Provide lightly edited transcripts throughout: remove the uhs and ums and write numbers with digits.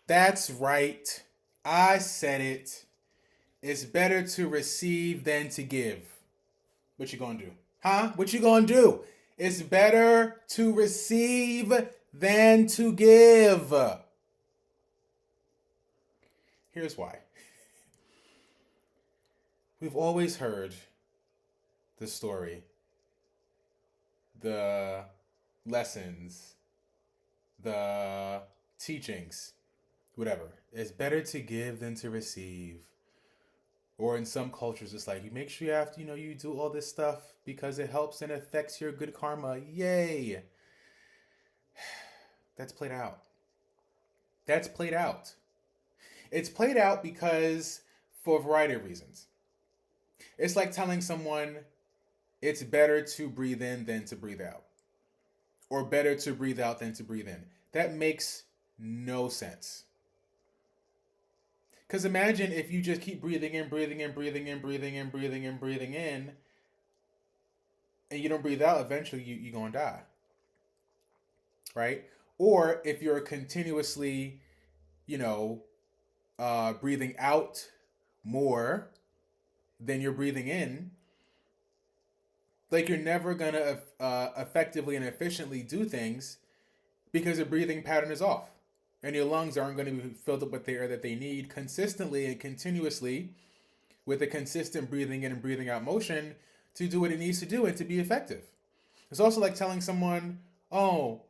That's right. I said it. It's better to receive than to give. What you gonna do? Huh? What you gonna do? It's better to receive than to give. Here's why. We've always heard the story, the lessons, the teachings, whatever. It's better to give than to receive. Or in some cultures, it's like you make sure you have to, you do all this stuff because it helps and affects your good karma. Yay. That's played out. That's played out. It's played out because for a variety of reasons. It's like telling someone it's better to breathe in than to breathe out, or better to breathe out than to breathe in. That makes no sense. Because imagine if you just keep breathing in, breathing in, breathing in, breathing in, breathing in, breathing in, and you don't breathe out, eventually you're going to die. Right? Or if you're continuously, breathing out more than you're breathing in, like you're never going to effectively and efficiently do things because your breathing pattern is off. And your lungs aren't going to be filled up with the air that they need consistently and continuously with a consistent breathing in and breathing out motion to do what it needs to do and to be effective. It's also like telling someone, oh,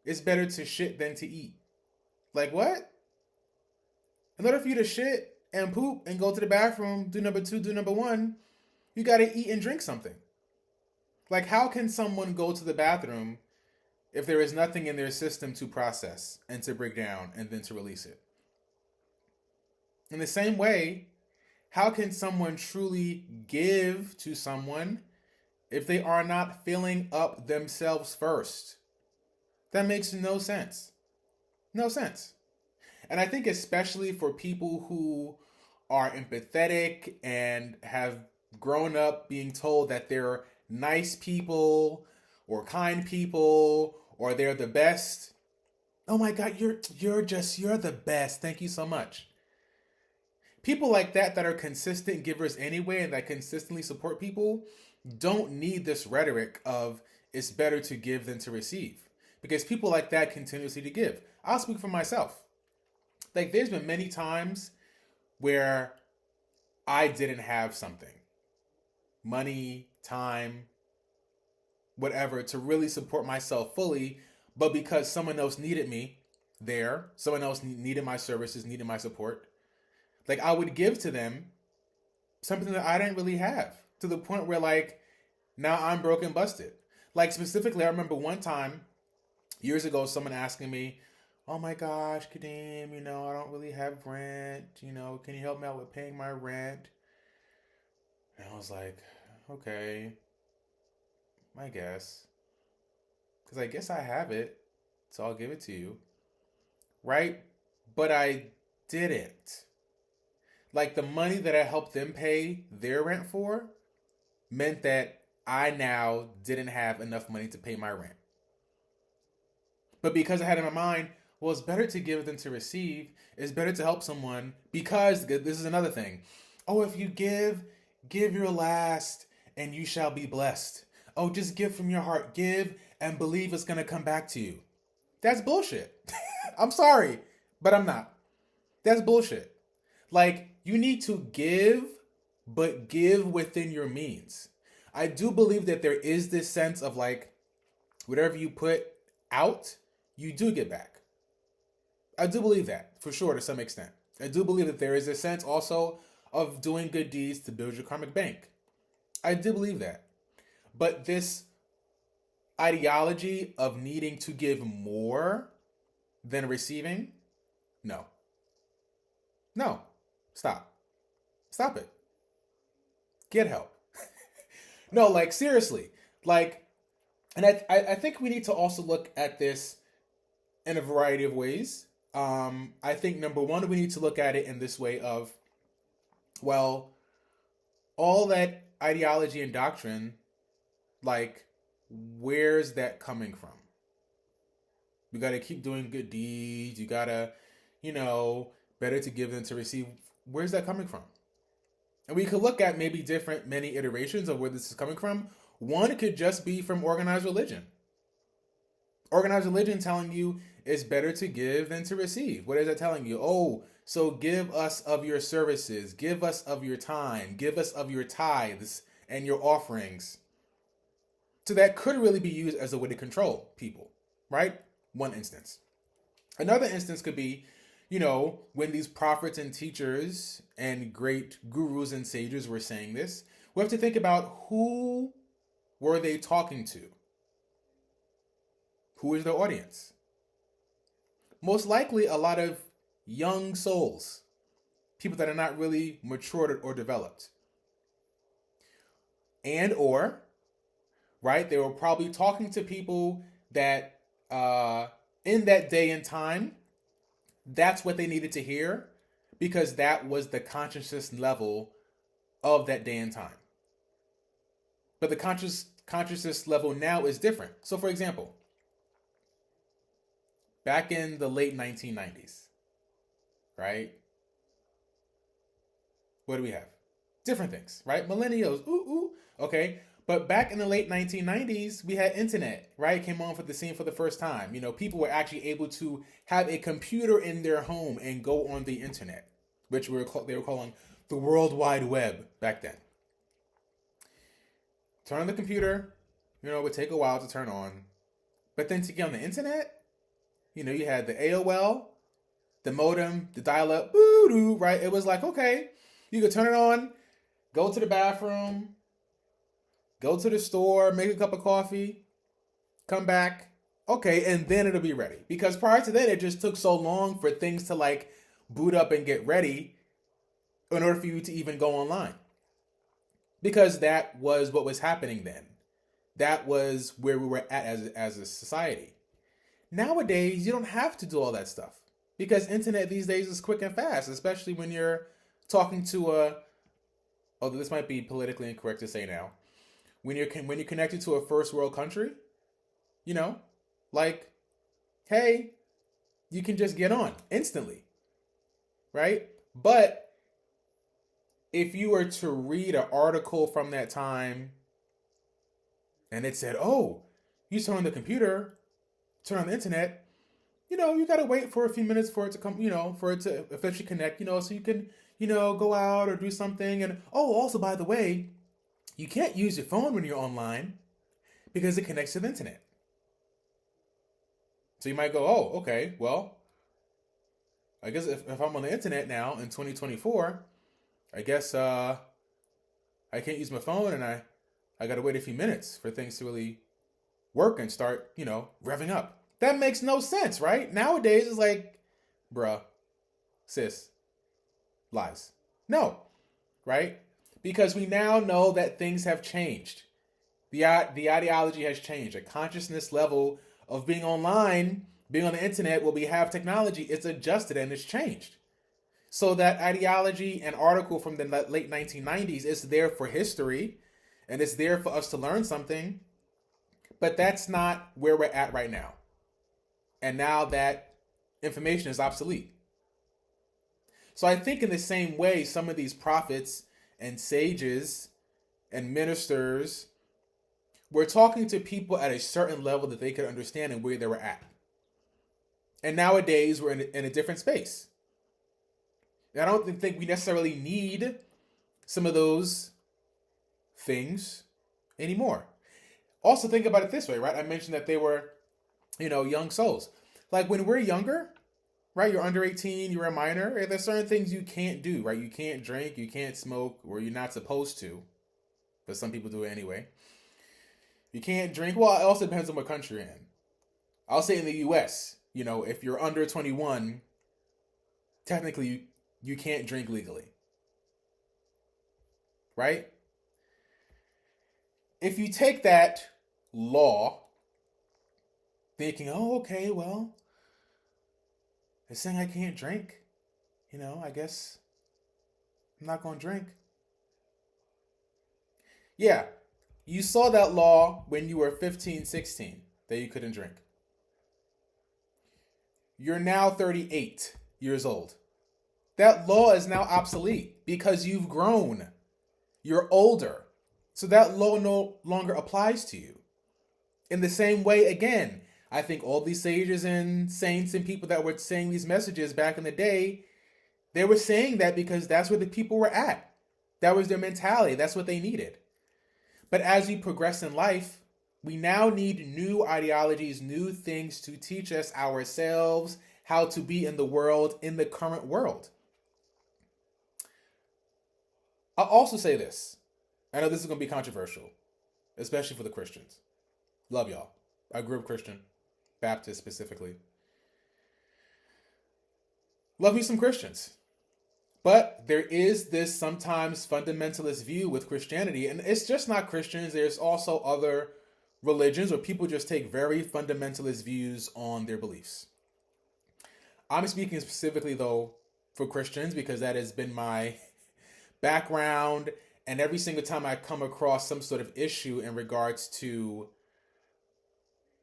it's better to shit than to eat. Like what? In order for you to shit and poop and go to the bathroom, do number 2, do number 1, you got to eat and drink something. Like how can someone go to the bathroom if there is nothing in their system to process and to break down and then to release it? In the same way, how can someone truly give to someone if they are not filling up themselves first? That makes no sense. No sense. And I think especially for people who are empathetic and have grown up being told that they're nice people or kind people or they're the best. Oh my God, you're the best. Thank you so much. People like that are consistent givers anyway and that consistently support people don't need this rhetoric of it's better to give than to receive. Because people like that continuously to give. I'll speak for myself. Like there's been many times where I didn't have something. Money, time, whatever, to really support myself fully, but because someone else needed me there, someone else needed my services, needed my support, like I would give to them something that I didn't really have, to the point where like now I'm broke and busted. Like specifically, I remember one time years ago, someone asking me, oh my gosh, Kadeem, I don't really have rent, can you help me out with paying my rent? And I was like, okay, I guess. Because I guess I have it, so I'll give it to you. Right? But I didn't. Like the money that I helped them pay their rent for meant that I now didn't have enough money to pay my rent. But because I had in my mind, well, it's better to give than to receive. It's better to help someone because this is another thing. Oh, if you give your last and you shall be blessed. Oh, just give from your heart. Give and believe it's going to come back to you. That's bullshit. I'm sorry, but I'm not. That's bullshit. Like, you need to give, but give within your means. I do believe that there is this sense of like, whatever you put out, you do get back. I do believe that, for sure, to some extent. I do believe that there is a sense also of doing good deeds to build your karmic bank. I do believe that. But this ideology of needing to give more than receiving, no. No. Stop. Stop it. Get help. No, like, seriously. Like, and I think we need to also look at this in a variety of ways. I think number one, we need to look at it in this way of, well, all that ideology and doctrine, like, where's that coming from? You got to keep doing good deeds. You got to, you know, better to give than to receive. Where's that coming from? And we could look at maybe many iterations of where this is coming from. One could just be from organized religion. Organized religion telling you it's better to give than to receive. What is that telling you? Oh, so give us of your services, give us of your time, give us of your tithes and your offerings. So that could really be used as a way to control people, right? One instance. Another instance could be, when these prophets and teachers and great gurus and sages were saying this, we have to think about who were they talking to? Who is their audience? Most likely a lot of young souls, people that are not really matured or developed. And or, right, they were probably talking to people that in that day and time, that's what they needed to hear because that was the consciousness level of that day and time. But the consciousness level now is different. So for example, back in the late 1990s, right? What do we have? Different things, right? Millennials, okay. But back in the late 1990s, we had internet, right? Came on for the scene for the first time. People were actually able to have a computer in their home and go on the internet, which they were calling the World Wide Web back then. Turn on the computer, it would take a while to turn on. But then to get on the internet, you had the AOL, the modem, the dial-up, right? It was like, okay, you could turn it on, go to the bathroom, go to the store, make a cup of coffee, come back, okay, and then it'll be ready. Because prior to that, it just took so long for things to like boot up and get ready in order for you to even go online. Because that was what was happening then. That was where we were at as a society. Nowadays, you don't have to do all that stuff because internet these days is quick and fast, especially when you're talking to although this might be politically incorrect to say now, when you're connected to a first world country, like, hey, you can just get on instantly, right? But if you were to read an article from that time and it said, oh, you turn on the computer, turn on the internet, you got to wait for a few minutes for it to come, for it to officially connect, so you can, go out or do something. And, oh, also, by the way, you can't use your phone when you're online because it connects to the internet. So you might go, oh, okay, well, I guess if I'm on the internet now in 2024, I guess I can't use my phone and I got to wait a few minutes for things to really work and start, revving up. That makes no sense, right? Nowadays, it's like, bruh, sis, lies. No, right? Because we now know that things have changed. The ideology has changed. A consciousness level of being online, being on the internet, where we have technology, it's adjusted and it's changed. So that ideology and article from the late 1990s is there for history and it's there for us to learn something. But that's not where we're at right now. And now that information is obsolete. So I think in the same way, some of these prophets and sages and ministers were talking to people at a certain level that they could understand and where they were at. And nowadays, we're in a different space. And I don't think we necessarily need some of those things anymore. Also, think about it this way, right? I mentioned that they were, young souls. Like when we're younger, right? You're under 18, you're a minor. There's certain things you can't do, right? You can't drink, you can't smoke, or you're not supposed to. But some people do it anyway. You can't drink. Well, it also depends on what country you're in. I'll say in the U.S., if you're under 21, technically you can't drink legally. Right? If you take that law, thinking, oh, okay, well, it's saying I can't drink. I guess I'm not going to drink. Yeah, you saw that law when you were 15, 16, that you couldn't drink. You're now 38. years old. That law is now obsolete because you've grown. You're older. So that law no longer applies to you. In the same way, again, I think all these sages and saints and people that were saying these messages back in the day, they were saying that because that's where the people were at. That was their mentality. That's what they needed. But as we progress in life, we now need new ideologies, new things to teach us ourselves how to be in the world, in the current world. I'll also say this. I know this is going to be controversial, especially for the Christians. Love y'all. I grew up Christian, Baptist specifically. Love me some Christians. But there is this sometimes fundamentalist view with Christianity, and it's just not Christians. There's also other religions where people just take very fundamentalist views on their beliefs. I'm speaking specifically, though, for Christians because that has been my background, and every single time I come across some sort of issue in regards to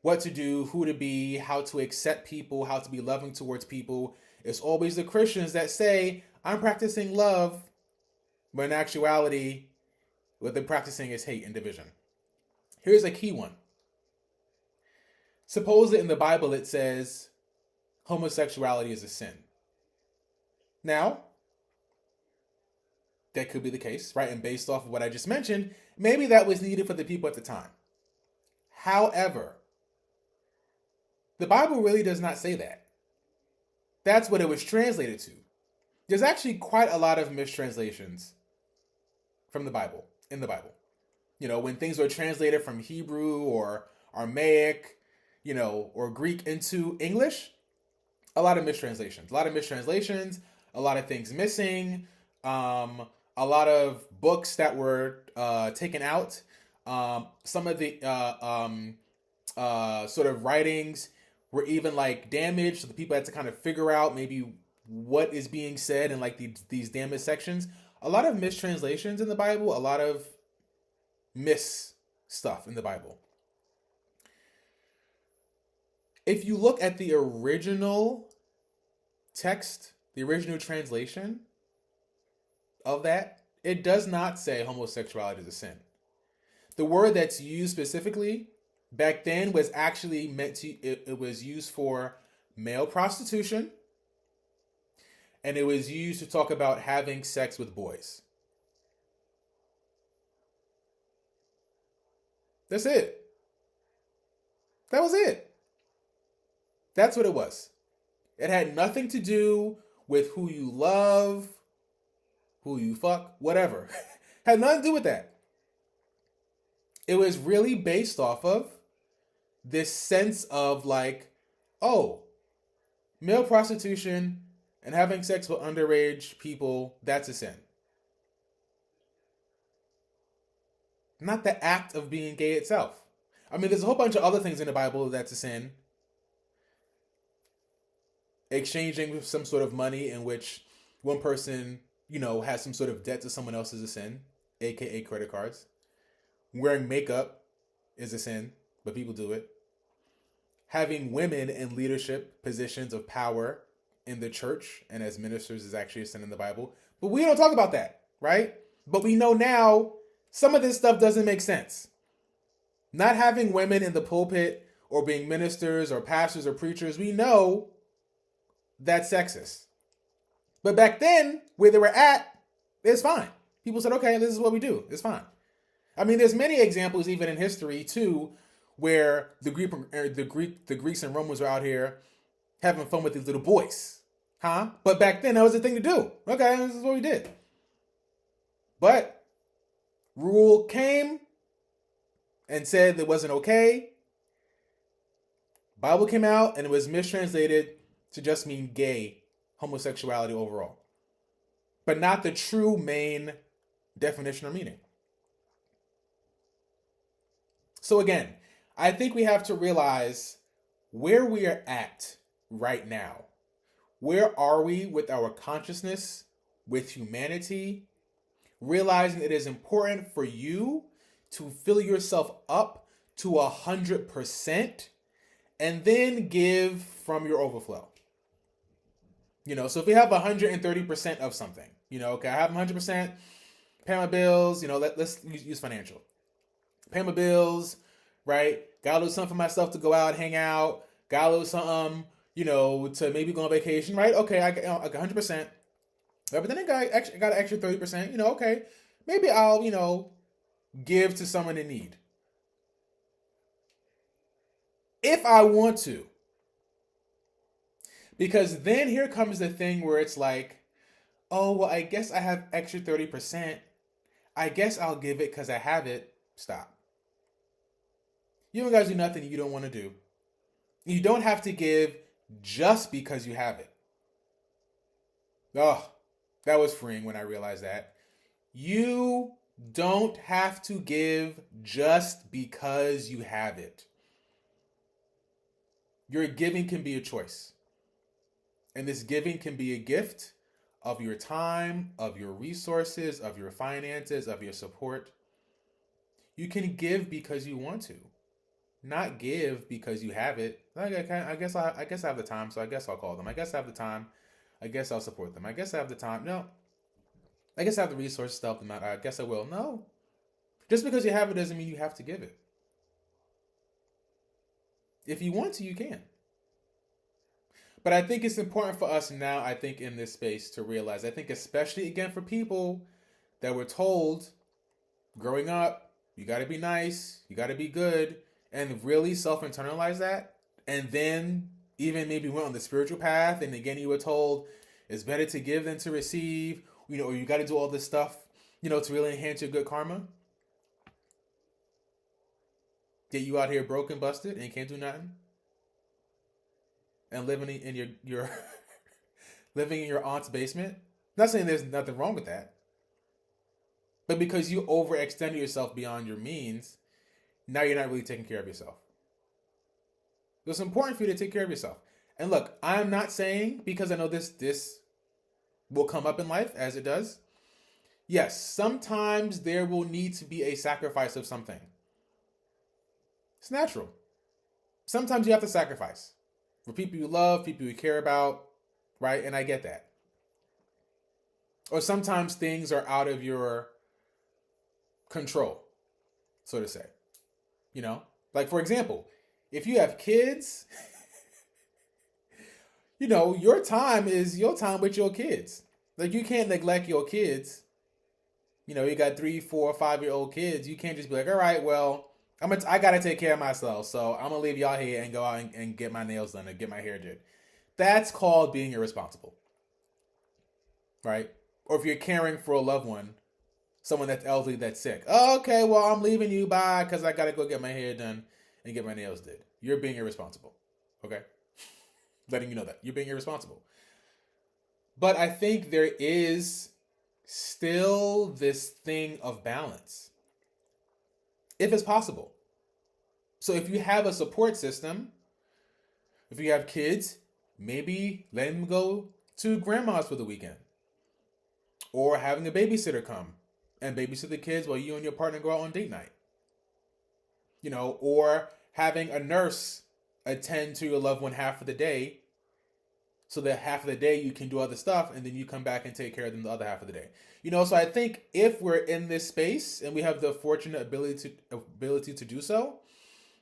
what to do, who to be, how to accept people, how to be loving towards people, it's always the Christians that say, I'm practicing love, but in actuality, what they're practicing is hate and division. Here's a key one. Suppose that in the Bible it says homosexuality is a sin. Now, that could be the case, right? And based off of what I just mentioned, maybe that was needed for the people at the time. However, the Bible really does not say that. That's what it was translated to. There's actually quite a lot of mistranslations from the Bible, in the Bible. You know, when things are translated from Hebrew or Aramaic, or Greek into English, a lot of mistranslations. A lot of things missing, a lot of books that were taken out. Some of the sort of writings were even like damaged, so the people had to kind of figure out maybe what is being said in like these damaged sections. A lot of mistranslations in the Bible, a lot of miss stuff in the Bible. If you look at the original text, the original translation of that, it does not say homosexuality is a sin. The word that's used specifically back then was actually meant to, it was used for male prostitution, and it was used to talk about having sex with boys. That's it. That was it. That's what it was. It had nothing to do with who you love, who you fuck, whatever. Had nothing to do with that. It was really based off of this sense of like, oh, male prostitution and having sex with underage people, that's a sin. Not the act of being gay itself. I mean, there's a whole bunch of other things in the Bible that's a sin. Exchanging some sort of money in which one person, has some sort of debt to someone else is a sin, aka credit cards. Wearing makeup is a sin, but people do it. Having women in leadership positions of power in the church and as ministers is actually a sin in the Bible. But we don't talk about that, right? But we know now some of this stuff doesn't make sense. Not having women in the pulpit or being ministers or pastors or preachers, we know that's sexist. But back then, where they were at, it's fine. People said, okay, this is what we do. It's fine. I mean, there's many examples even in history too, where the Greeks and Romans were out here having fun with these little boys. But back then, that was the thing to do. Okay, this is what we did. But rule came and said it wasn't okay. Bible came out and it was mistranslated to just mean gay, homosexuality overall. But not the true main definition or meaning. So again, I think we have to realize where we are at right now. Where are we with our consciousness, with humanity? Realizing it is important for you to fill yourself up to 100% and then give from your overflow. So if we have 130% of something, okay, I have 100%, pay my bills, let's use financial. Pay my bills, right? Got a little something for myself to go out, hang out, got a little something, to maybe go on vacation, right? Okay, I got 100%. Right, but then I got an extra 30%, okay, maybe I'll, give to someone in need. If I want to. Because then here comes the thing where it's like, oh, well, I guess I have extra 30%. I guess I'll give it because I have it. Stop. You don't guys do nothing you don't want to do. You don't have to give just because you have it. Oh, that was freeing when I realized that. You don't have to give just because you have it. Your giving can be a choice. And this giving can be a gift of your time, of your resources, of your finances, of your support. You can give because you want to, not give because you have it. I guess I have the time, so I guess I'll call them. I guess I have the time. I guess I'll support them. I guess I have the time. No, I guess I have the resources to help them out. I guess I will. No, just because you have it doesn't mean you have to give it. If you want to, you can. But I think it's important for us now, I think, in this space to realize, I think especially, again, for people that were told growing up, you got to be nice, you got to be good, and really self-internalize that, and then even maybe went on the spiritual path, and again, you were told it's better to give than to receive, or you got to do all this stuff, to really enhance your good karma. Get you out here broken, busted, and can't do nothing. And living in your living in your aunt's basement. Not saying there's nothing wrong with that, but because you overextended yourself beyond your means, now you're not really taking care of yourself. So it's important for you to take care of yourself. And look, I'm not saying, because I know this will come up in life as it does. Yes, sometimes there will need to be a sacrifice of something. It's natural. Sometimes you have to sacrifice for people you love, people you care about, right? And I get that. Or sometimes things are out of your control, so to say. Like, for example, if you have kids, your time is your time with your kids. Like, you can't neglect your kids. You got 3, 4, 5-year-old kids. You can't just be like, all right, well, I gotta take care of myself, so I'm gonna leave y'all here and go out and get my nails done or get my hair did. That's called being irresponsible, right? Or if you're caring for a loved one, someone that's elderly, that's sick. Oh, okay, well, I'm leaving you, bye, because I gotta go get my hair done and get my nails did. You're being irresponsible, okay? Letting you know that you're being irresponsible. But I think there is still this thing of balance, if it's possible. So if you have a support system, if you have kids, maybe letting them go to grandma's for the weekend. Or having a babysitter come and babysit the kids while you and your partner go out on date night. Or having a nurse attend to your loved one half of the day, so that half of the day you can do other stuff and then you come back and take care of them the other half of the day. So I think if we're in this space and we have the fortunate ability to do so,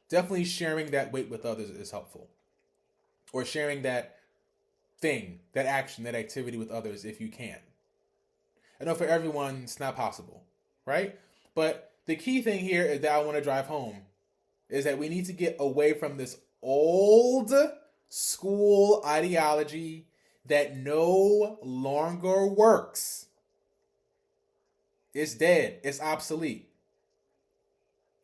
definitely sharing that weight with others is helpful. Or sharing that thing, that action, that activity with others if you can. I know for everyone it's not possible, right? But the key thing here is that I want to drive home is that we need to get away from this old school ideology that no longer works. It's dead. It's obsolete.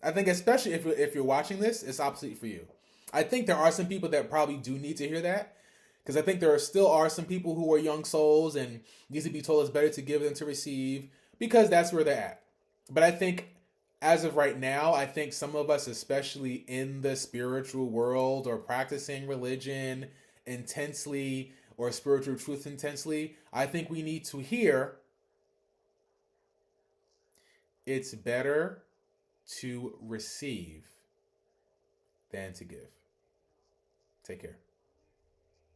I think especially if you're watching this, it's obsolete for you. I think there are some people that probably do need to hear that, because I think there still are some people who are young souls and need to be told it's better to give than to receive, because that's where they're at. But I think as of right now, I think some of us, especially in the spiritual world or practicing religion intensely or spiritual truth intensely, I think we need to hear it's better to receive than to give. Take care.